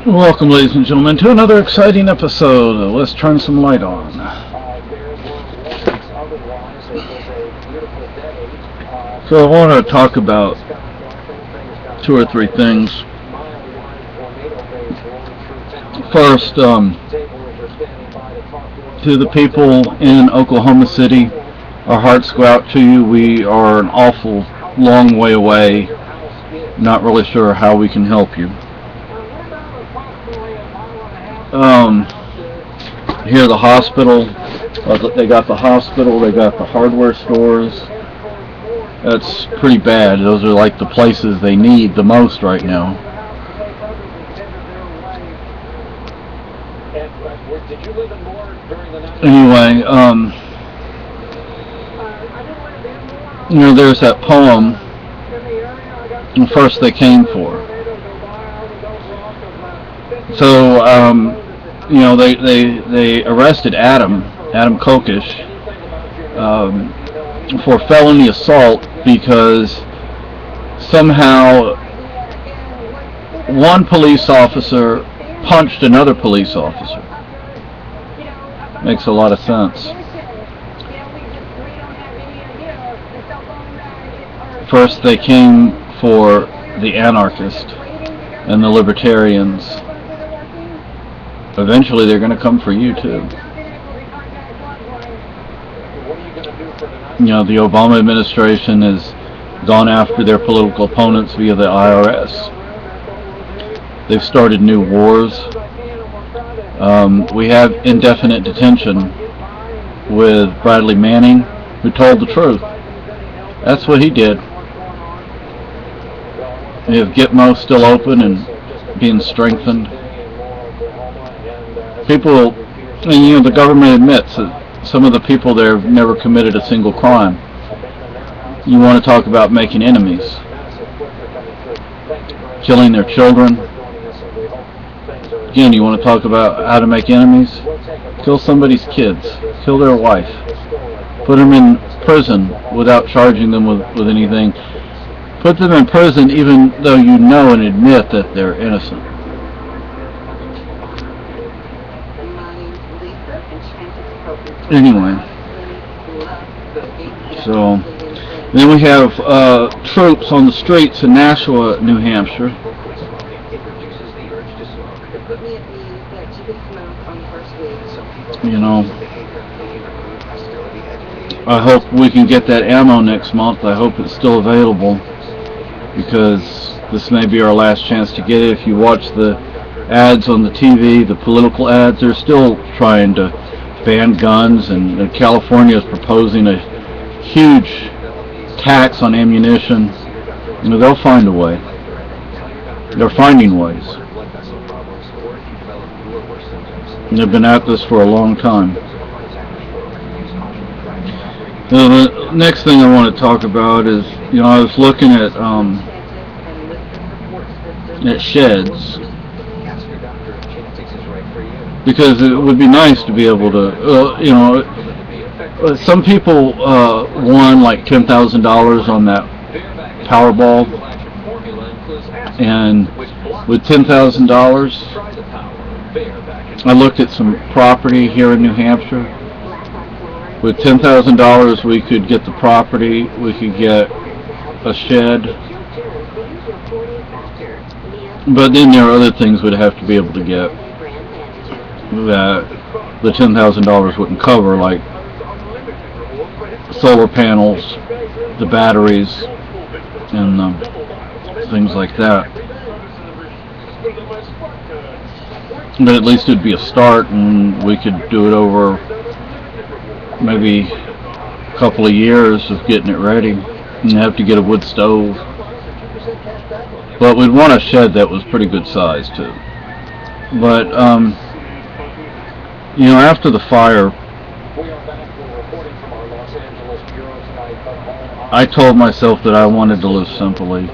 Welcome, ladies and gentlemen, to another exciting episode of Let's Turn Some Light On. So I want to talk about two or three things. First, to the people in Oklahoma City, our hearts go out to you. We are an awful long way away. Not really sure how we can help you. Here, the hospital, they got the hospital, they got the hardware stores. That's pretty bad. Those are like the places they need the most right now. Anyway, there's that poem, the first they came for. So, they arrested Adam Kokesh for felony assault because somehow one police officer punched another police officer. Makes a lot of sense. First they came for the anarchists and the libertarians. Eventually they're going to come for you too. The Obama administration has gone after their political opponents via the IRS. They've started new wars. We have indefinite detention with Bradley Manning, who told the truth. That's what he did. We have Gitmo still open and being strengthened. People, and the government admits that some of the people there have never committed a single crime. You want to talk about making enemies, killing their children. Again, you want to talk about how to make enemies? Kill somebody's kids, kill their wife, put them in prison without charging them with anything. Put them in prison even though you know and admit that they're innocent. Anyway, so then we have troops on the streets in Nashua, New Hampshire. I hope we can get that ammo next month. I hope it's still available, because this may be our last chance to get it. If you watch the ads on the TV, the political ads, they're still trying to ban guns, and California is proposing a huge tax on ammunition. They'll find a way. They're finding ways. And they've been at this for a long time. The next thing I want to talk about is, I was looking at sheds, because it would be nice to be able to, some people won like $10,000 on that Powerball, and with $10,000, I looked at some property here in New Hampshire. With $10,000, we could get the property, we could get a shed, but then there are other things we'd have to be able to get that the $10,000 wouldn't cover, like solar panels, the batteries, and things like that. But at least it'd be a start, and we could do it over maybe a couple of years of getting it ready, and have to get a wood stove. But we'd want a shed that was pretty good size too. But after the fire, I told myself that I wanted to live simply,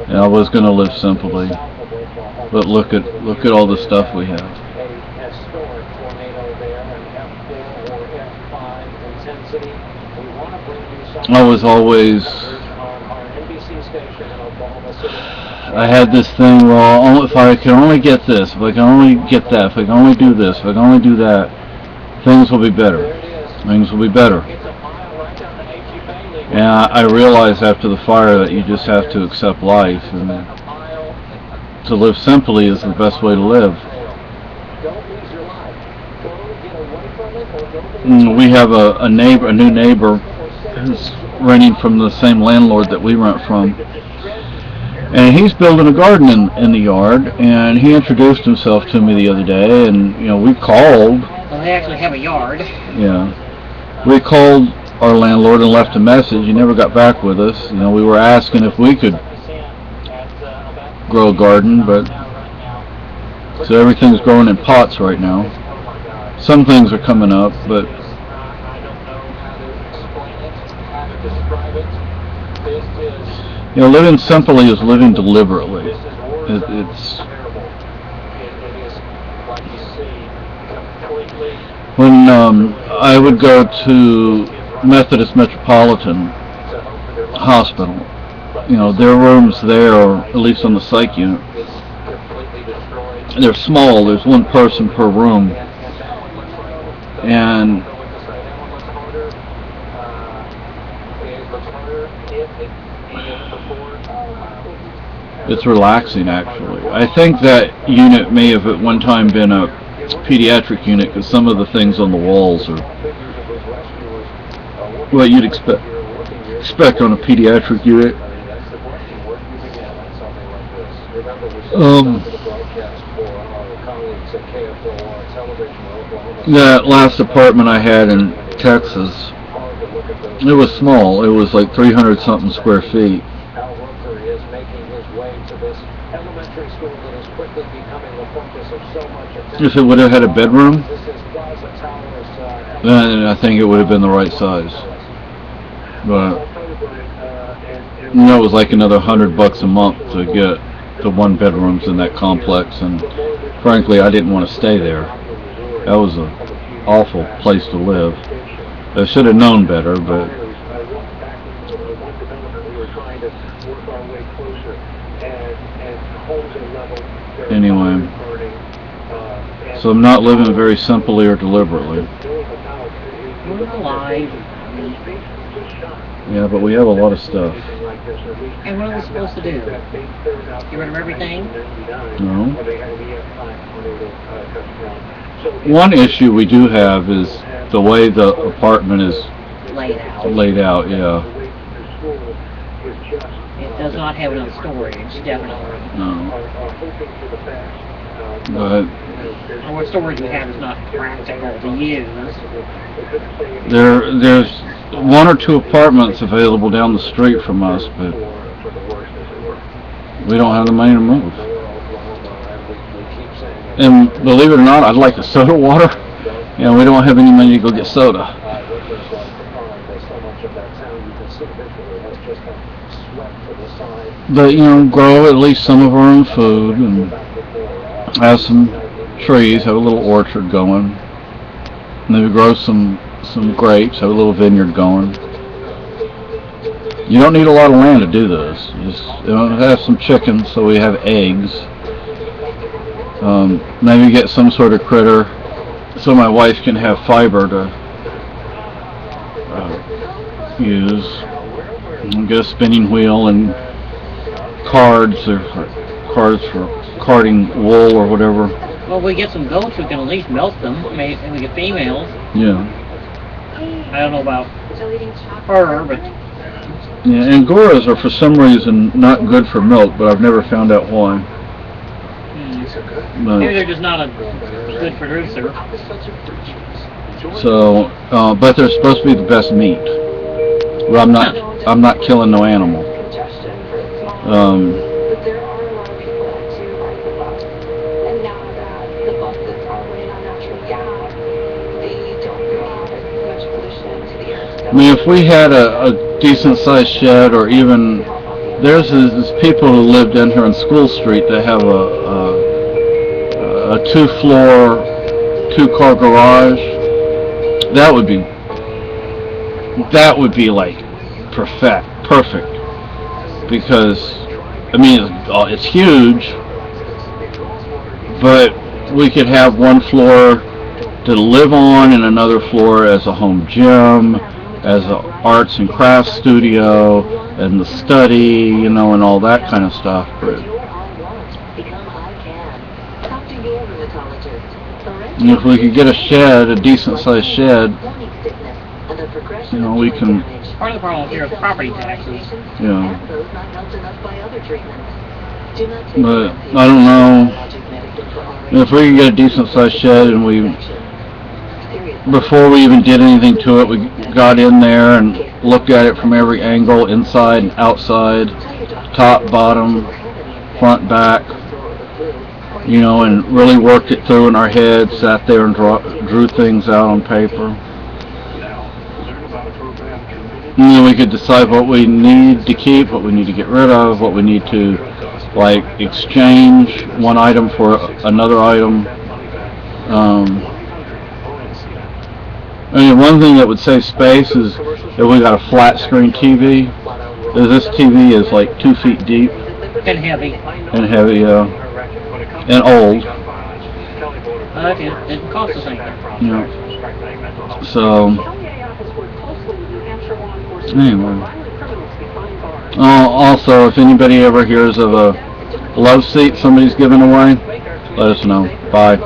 and I was going to live simply. But look at all the stuff we have. I was always I had this thing, well, if I can only get this, if I can only get that, if I can only do this, if I can only do that, things will be better. Things will be better. And I realized after the fire that you just have to accept life, and to live simply is the best way to live. We have a new neighbor who's renting from the same landlord that we rent from. And he's building a garden in the yard, and he introduced himself to me the other day, and we called. Well, they actually have a yard. Yeah. We called our landlord and left a message. He never got back with us. We were asking if we could grow a garden, but so everything's growing in pots right now. Some things are coming up, but living simply is living deliberately. It's when I would go to Methodist Metropolitan Hospital, their rooms there, at least on the psych unit, they're small. There's one person per room, and it's relaxing, actually. I think that unit may have at one time been a pediatric unit, because some of the things on the walls are what you'd expect on a pediatric unit. That last apartment I had in Texas, it was small. It was like 300 something square feet. If it would have had a bedroom, then I think it would have been the right size. But it was like another $100 a month to get the one bedrooms in that complex, and frankly, I didn't want to stay there. That was an awful place to live. I should have known better, but anyway. So I'm not living very simply or deliberately. We're alive. Yeah, but we have a lot of stuff. And what are we supposed to do? Get rid of everything? No. One issue we do have is the way the apartment is laid out, yeah. It does not have enough storage, definitely. No. But what storage we have is not practical to use. There's one or two apartments available down the street from us, but we don't have the money to move. And believe it or not, I'd like a soda water. We don't have any money to go get soda. But grow at least some of our own food and have some trees, have a little orchard going. Maybe grow some grapes, have a little vineyard going. You don't need a lot of land to do this. Just have some chickens, so we have eggs. Maybe get some sort of critter, so my wife can have fiber to use. And get a spinning wheel and cards for carding wool or whatever. Well, if we get some goats, we can at least milk them. And we get females. Yeah. I don't know about her, but yeah, Angoras are for some reason not good for milk, but I've never found out why. Maybe they're just not a good producer. So, but they're supposed to be the best meat. Well, I'm not killing no animal. I mean, if we had a decent-sized shed, or even there's people who lived in here on School Street that have a two-floor, two-car garage. That would be like perfect, because I mean, it's huge, but we could have one floor to live on and another floor as a home gym, as an arts and crafts studio, and the study, you know, and all that kind of stuff. But and if we could get a shed, a decent sized shed, you know, we can. Part of the problem here is property taxes. Yeah. But I don't know if we could get a decent sized shed, and before we even did anything to it, we got in there and looked at it from every angle, inside and outside, top, bottom, front, back, you know, and really worked it through in our heads, sat there and drew things out on paper. And then we could decide what we need to keep, what we need to get rid of, what we need to, like, exchange one item for another item. I mean, one thing that would save space is if we got a flat screen TV. This TV is like 2 feet deep. And heavy. And heavy, yeah. And old. It costs the same. Yeah. So, anyway. Also, if anybody ever hears of a love seat somebody's giving away, let us know. Bye.